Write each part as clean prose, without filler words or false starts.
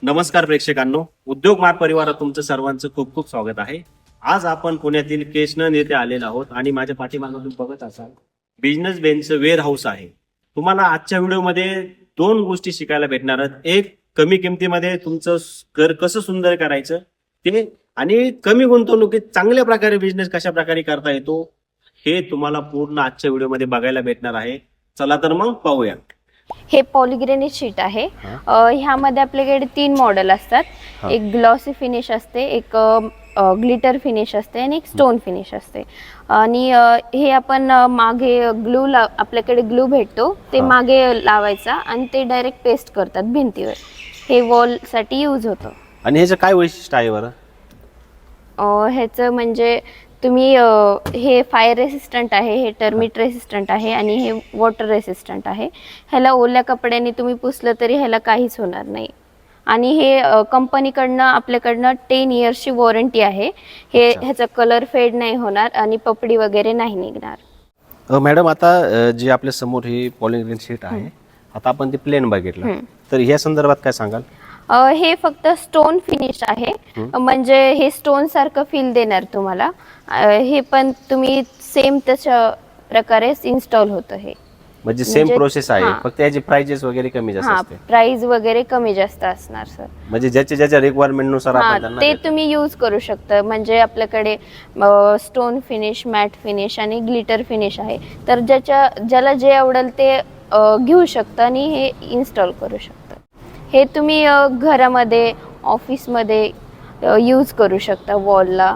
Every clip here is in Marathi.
नमस्कार प्रेक्षकांनो, उद्योग मार्ग परिवारात तुमचं सर्वांचं खूप खूप स्वागत आहे. आज आपण पुण्यातील केशनन येथे आलेलो आहोत आणि माझ्या पाठीमागे तुम्ही बघत असाल बिझनेस बेनचं वेअर हाऊस आहे. तुम्हाला आजच्या व्हिडिओमध्ये दोन गोष्टी शिकायला भेटणार आहेत. एक, कमी किमतीमध्ये तुमचं घर कसं सुंदर करायचं ते, आणि कमी गुंतवणुकीत चांगल्या प्रकारे बिझनेस कशा प्रकारे करता येतो हे तुम्हाला पूर्ण आजच्या व्हिडिओमध्ये बघायला भेटणार आहे. चला तर मग पाहूया. हे पॉलिग्रेनेट शीट आहे. ह्यामध्ये आपल्याकडे 3 मॉडेल असतात. एक ग्लॉसी फिनिश असते, एक ग्लिटर फिनिश असते आणि एक स्टोन फिनिश असते. आणि हे आपण मागे आपल्याकडे ग्लू भेटतो ते मागे लावायचा आणि ते डायरेक्ट पेस्ट करतात भिंतीवर. हे वॉल साठी यूज होतं. आणि ह्याचं काय वैशिष्ट्य आहे बरं? ह्याचं म्हणजे तुम्ही हे फायर रेसिस्टंट आहे, हे टर्मिट रेसिस्टंट आहे आणि हे वॉटर रेसिस्टंट आहे. ह्याला ओल्या कपड्याने तुम्ही पुसलं तरी ह्याला काहीच होणार नाही. आणि हे कंपनीकडनं आपल्याकडनं 10 इयर्सची वॉरंटी आहे. हे ह्याचा कलर फेड नाही होणार आणि पपडी वगैरे नाही निघणार. मॅडम, आता जे आपल्या समोर ही पॉलिग्रेन शीट आहे, आता आपण ते प्लेन बघितलं, तर या संदर्भात काय सांगाल? हे फक्त स्टोन फिनिश आहे, म्हणजे हे स्टोन सारखं फील देणार तुम्हाला. हे पण तुम्ही सेम तशा प्रकारे इन्स्टॉल होतं. हे म्हणजे सेम प्रोसेस आहे, फक्त याची प्राइजेस वगैरे कमी जास्त असते. प्राइस वगैरे कमी जास्त असणार सर. म्हणजे ज्याच्या रिक्वायरमेंट नुसार आपण ते तुम्ही यूज करू शकता. म्हणजे आपल्याकडे स्टोन फिनिश, मॅट फिनिश आणि ग्लिटर फिनिश आहे. तर ज्याला जे आवडेल ते घेऊ शकता आणि हे इन्स्टॉल करू शकता. हे तुम्ही घरामध्ये, ऑफिसमध्ये यूज करू शकता वॉलला.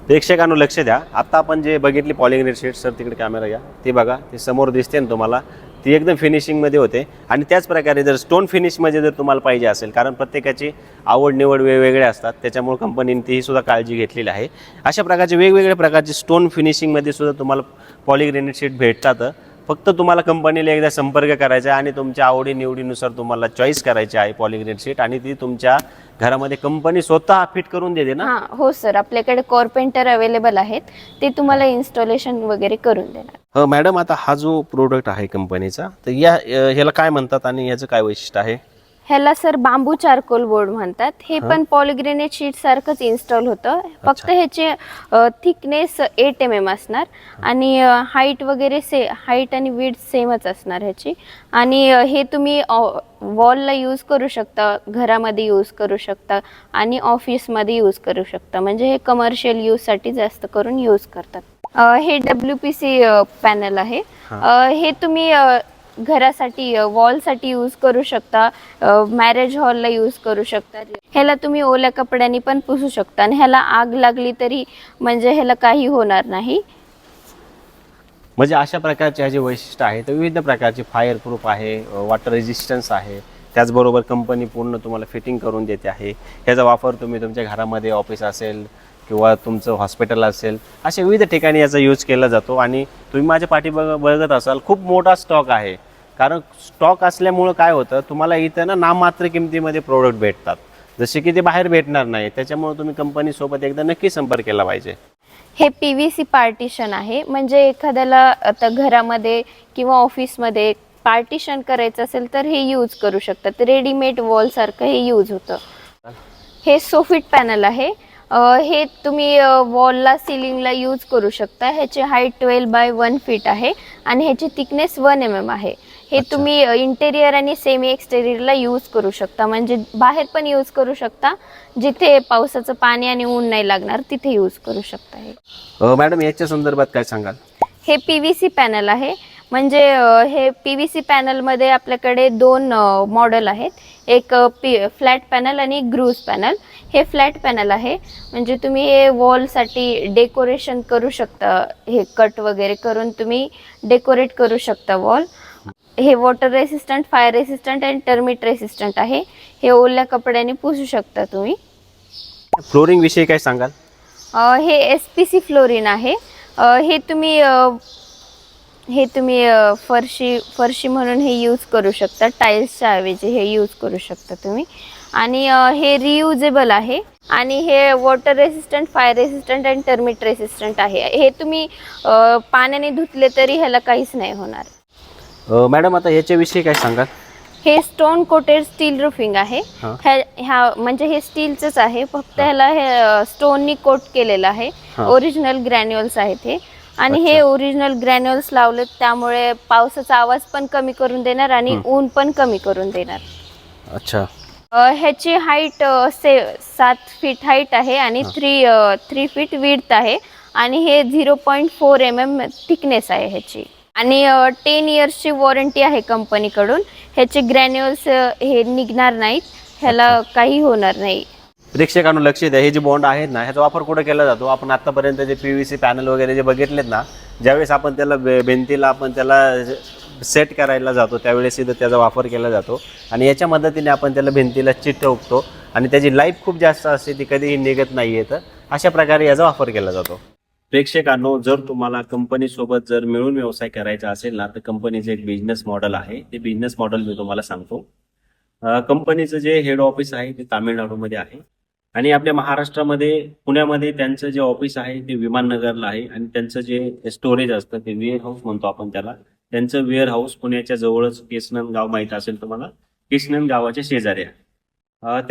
प्रेक्षकांनो लक्ष द्या, आता आपण जे बघितली पॉलिग्रेनेट शीट, सर तिकडे कॅमेरा घ्या, ते बघा, ते समोर दिसते ना तुम्हाला, ती एकदम फिनिशिंगमध्ये होते. आणि त्याच प्रकारे जर स्टोन फिनिशमध्ये जर तुम्हाला पाहिजे असेल, कारण प्रत्येकाची आवड निवड वेगवेगळे असतात, त्याच्यामुळे कंपनीने तीही सुद्धा काळजी घेतलेली आहे. अशा प्रकारचे वेगवेगळ्या प्रकारचे स्टोन फिनिशिंगमध्ये सुद्धा तुम्हाला पॉलिग्रेनेट शीट भेटतात. फक्त तुम्हाला कंपनीला एकदा संपर्क करायचा आहे आणि तुमच्या आवडी निवडीनुसार तुम्हाला चॉईस करायची आहे पॉलिग्रेनेट शीट, आणि ती तुमच्या घरामध्ये कंपनी स्वतः फिट करून देते ना? हो सर, आपल्याकडे कॉर्पेंटर अवेलेबल आहेत, ते तुम्हाला इन्स्टॉलेशन वगैरे करून देणार. मॅडम, आता हा जो प्रोडक्ट आहे कंपनीचा, तर ह्याला काय म्हणतात आणि याचं काय वैशिष्ट्य आहे? ह्याला सर बांबू चारकोल बोर्ड म्हणतात. हे पण पॉलिग्रेनेट शीट सारखंच इन्स्टॉल होतं. फक्त ह्याचे थिकनेस 8 mm असणार आणि हाईट वगैरे हाईट आणि विड्थ सेमच असणार ह्याची. आणि हे तुम्ही वॉलला यूज करू शकता, घरामध्ये यूज करू शकता आणि ऑफिसमध्ये यूज करू शकता. म्हणजे हे कमर्शियल यूजसाठी जास्त करून यूज करतात. हे WPC पॅनल आहे. हे तुम्ही घरासाठी, वॉलसाठी यूज करू शकता, मॅरेज हॉलला यूज करू शकता. ह्याला तुम्ही ओल्या कपड्यांनी पण पुसू शकता आणि ह्याला आग लागली तरी म्हणजे ह्याला काही होणार नाही. म्हणजे अशा प्रकारचे ह्याचे वैशिष्ट्य आहे. तर विविध प्रकारचे फायर प्रूफ आहे, वॉटर रेजिस्टन्स आहे, त्याचबरोबर कंपनी पूर्ण तुम्हाला फिटिंग करून देते आहे. ह्याचा वापर तुम्ही तुमच्या घरामध्ये, ऑफिस असेल किंवा तुमचं हॉस्पिटल असेल, अशा विविध ठिकाणी याचा यूज केला जातो. आणि तुम्ही माझ्या पाठी बघत असाल खूप मोठा स्टॉक आहे. कारण स्टॉक असल्यामुळं काय होतं, तुम्हाला इथं ना नाममात्र किमतीमध्ये प्रोडक्ट भेटतात, जसे की ते बाहेर भेटणार नाही. त्याच्यामुळे तुम्ही कंपनीसोबत एकदा नक्की संपर्क केला पाहिजे. हे PVC पार्टिशन आहे. म्हणजे एखाद्याला आता घरामध्ये किंवा ऑफिसमध्ये पार्टिशन करायचं असेल तर हे यूज करू शकतात. रेडीमेड वॉल सारखं हे यूज होतं. हे सोफिट पॅनल आहे. हे तुम्ही वॉलला, सिलिंगला यूज करू शकता. ह्याची हाईट 12 by 1 feet आहे आणि ह्याची थिकनेस 1 mm आहे. हे तुम्ही इंटेरियर आणि सेमी एक्सटेरियरला यूज करू शकता. म्हणजे बाहेर पण यूज करू शकता, जिथे पावसाचं पाणी आणि ऊन नाही लागणार तिथे यूज करू शकता. हे मॅडम, याच्या संदर्भात काय सांगाल? हे PVC पॅनल आहे. म्हणजे हे PVC पॅनलमध्ये आपल्याकडे 2 मॉडेल आहेत. एक फ्लॅट पॅनल आणि ग्रूज पॅनल. हे फ्लॅट पॅनल आहे. म्हणजे तुम्ही हे वॉलसाठी डेकोरेशन करू शकता. हे कट वगैरे करून तुम्ही डेकोरेट करू शकता वॉल. हे वॉटर रेसिस्टंट, फायर रेसिस्टंट आणि टर्मिट रेसिस्टंट आहे. हे ओल्या कपड्याने पुसू शकता तुम्ही. फ्लोरिंग विषयी काय सांगाल? हे SPC फ्लोरिन आहे. हे तुम्ही फरशी म्हणून हे यूज करू शकता. टाईल्सच्या ऐवजी हे यूज करू शकता तुम्ही. आणि हे रियुजेबल आहे. आणि हे वॉटर रेसिस्टंट, फायर रेसिस्टंट आणि टर्मिट रेसिस्टंट आहे. हे तुम्ही पाण्याने धुतले तरी ह्याला काहीच नाही होणार. मॅडम, आता याच्याविषयी काय सांगाल? हे स्टोन कोटेड स्टील रुफिंग आहे. हा. ह्या म्हणजे हे स्टीलचंच आहे, फक्त ह्याला हे स्टोननी कोट केलेलं आहे. हा. ओरिजिनल ग्रॅन्युअल्स आहेत हे, आणि हे अच्छा. ओरिजिनल ग्रॅन्युअल्स लावलेत त्यामुळे पावसाचा आवाज पण कमी करून देणार आणि ऊन पण कमी करून देणार. अच्छा. ह्याची हाईट 7 फीट हाईट आहे आणि 3 फीट विड्थ आहे, आणि हे 0.4 mm थिकनेस आहे ह्याची, आणि 10 इयर्सची वॉरंटी आहे कंपनीकडून. ह्याचे ग्रॅन्युअल्स हे निघणार नाहीत, ह्याला काही होणार नाही. प्रेक्षकांनो लक्ष द्या, हे जे बॉन्ड आहेत ना, ह्याचा वापर कुठे केला जातो? आपण आतापर्यंत जे PVC पॅनल वगैरे जे बघितलेत ना, ज्यावेळेस आपण त्याला भिंतीला आपण त्याला सेट करायला जातो त्यावेळेस इथं त्याचा वापर केला जातो, आणि याच्या मदतीने आपण त्याला भिंतीला चिटकवतो आणि त्याची लाईफ खूप जास्त असते, ती कधीही निघत नाही आहे. तर अशा प्रकारे याचा वापर केला जातो. प्रेक्षकांनो, जर तुम्हाला कंपनीसोबत जर मिळून व्यवसाय करायचा असेल ना, तर कंपनीचं एक बिझनेस मॉडेल आहे. ते बिझनेस मॉडेल मी तुम्हाला सांगतो. कंपनीचं जे हेड ऑफिस आहे ते तामिळनाडूमध्ये आहे, आणि आपल्या महाराष्ट्रामध्ये पुण्यामध्ये त्यांचं जे ऑफिस आहे ते विमाननगरला आहे, आणि त्यांचं जे स्टोरेज असतं ते वेअर हाऊस म्हणतो आपण त्याला. त्यांचं वेअर हाऊस पुण्याच्या जवळच केसनंद गाव माहीत असेल तुम्हाला, केसनंद गावाच्या शेजारी आहे.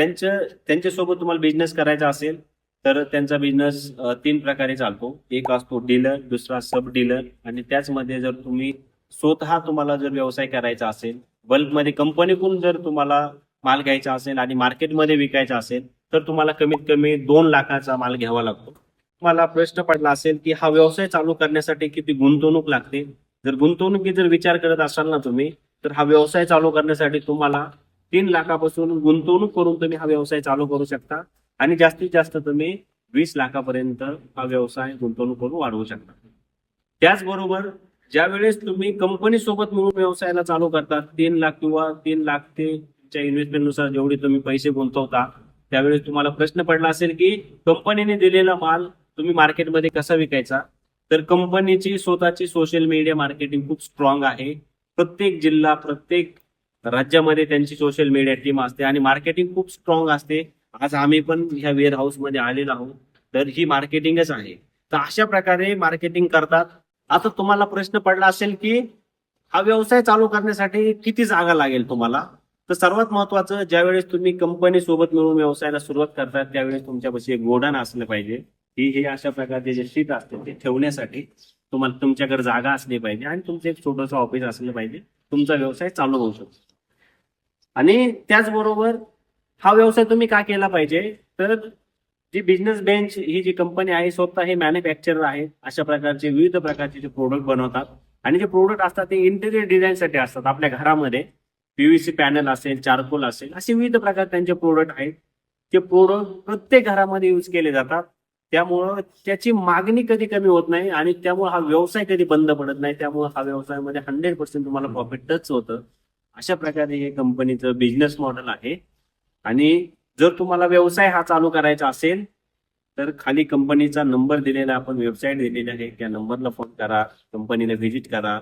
त्यांच्यासोबत तुम्हाला बिझनेस करायचा असेल तर त्यांचा बिझनेस 3 प्रकारे चालतो. एक असतो डीलर, दुसरा सब डीलर, आणि त्याचमध्ये जर तुम्ही स्वतः तुम्हाला जर व्यवसाय करायचा असेल, बल्कमध्ये कंपनीकडून जर तुम्हाला माल घ्यायचा असेल आणि मार्केटमध्ये विकायचा असेल, तर तुम्हाला कमीत कमी 2 लाखाचा माल घ्यावा लागतो. तुम्हाला प्रश्न पडला असेल की हा व्यवसाय चालू करण्यासाठी किती गुंतवणूक लागते. जर गुंतवणुकीचा जर विचार करत असाल ना तुम्ही, तर हा व्यवसाय चालू करण्यासाठी तुम्हाला 3 लाखापासून गुंतवणूक करून तुम्ही हा व्यवसाय चालू करू शकता, आणि जास्तीत जास्त तुम्ही 20 लाखापर्यंत हा व्यवसाय गुंतवणूक करून वाढवू शकता. त्याचबरोबर ज्या वेळेस तुम्ही कंपनी सोबत मिळून व्यवसायाला चालू करतात, 3 लाख किंवा 3 लाख ते तुमच्या इन्व्हेस्टमेंटनुसार जेवढे तुम्ही पैसे गुंतवता, त्यावेळेस तुम्हाला प्रश्न पडला असेल की कंपनीने दिलेला माल तुम्ही मार्केटमध्ये कसा विकायचा. तर कंपनीची स्वतःची सोशल मीडिया मार्केटिंग खूप स्ट्रॉंग आहे. प्रत्येक जिल्हा, प्रत्येक राज्यामध्ये त्यांची सोशल मीडिया टीम असते, आणि मार्केटिंग खूप स्ट्रॉंग असते. आज आम्ही पण ह्या वेअर हाऊस मध्ये आलेलो आहोत, तर ही मार्केटिंगच आहे. तर अशा प्रकारे मार्केटिंग करतात. आता तुम्हाला प्रश्न पडला असेल की हा व्यवसाय चालू करण्यासाठी किती जागा लागेल तुम्हाला. तर सर्वात महत्वाचं, ज्यावेळेस तुम्ही कंपनी सोबत मिळून व्यवसायाला सुरुवात करतात त्यावेळेस तुमच्यापाशी एक गोडाऊन असलं पाहिजे. हे अशा प्रकारचे जे शीट असते ते ठेवण्यासाठी तुम्हाला तुमच्याकडे जागा असली पाहिजे, आणि तुमचं एक छोटंसं ऑफिस असलं पाहिजे. तुमचा व्यवसाय चालू होऊ शकतो. आणि त्याचबरोबर हा व्यवसाय तुम्ही का केला पाहिजे, तर जी बिझनेस बेंच ही जी कंपनी आहे स्वतः हे मॅन्युफॅक्चरर आहे. अशा प्रकारचे विविध प्रकारचे जे प्रोडक्ट बनवतात, आणि जे प्रोडक्ट असतात ते इंटेरियर डिझाईनसाठी असतात. आपल्या घरामध्ये PVC पॅनल असेल, चारकोल असेल, असे विविध प्रकार त्यांचे प्रोडक्ट आहेत. ते प्रोडक्ट प्रत्येक घरामध्ये यूज केले जातात. त्यामुळं त्याची मागणी कधी कमी होत नाही, आणि त्यामुळे हा व्यवसाय कधी बंद पडत नाही. त्यामुळे हा व्यवसायामध्ये 100% तुम्हाला प्रॉफिट टच होतं. अशा प्रकारे हे कंपनीचं बिझनेस मॉडेल आहे. आणि जर तुम्हाला व्यवसाय हा चालू करायचा असेल तर खाली कंपनीचा नंबर दिलेला, आपण वेबसाईट दिलेली आहे, त्या नंबरला फोन करा, कंपनीला व्हिजिट करा,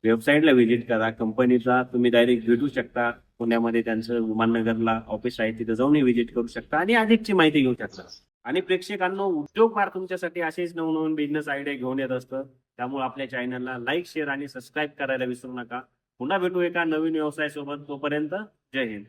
वेबसाईटला व्हिजिट करा. कंपनीचा तुम्ही डायरेक्ट भेटू शकता. पुण्यामध्ये त्यांचं विमाननगरला ऑफिस आहे, तिथे जाऊन व्हिजिट करू शकता आणि अधिकची माहिती घेऊ शकता. आणि प्रेक्षकांनो, उद्योग मार्ग तुमच्यासाठी असेच नवनवीन बिझनेस आयडिया घेऊन येत असतं. त्यामुळे आपल्या चॅनलला लाईक, शेअर आणि सबस्क्राईब करायला विसरू नका. पुन्हा भेटू एका नवीन व्यवसायासोबत. तोपर्यंत जय हिंद.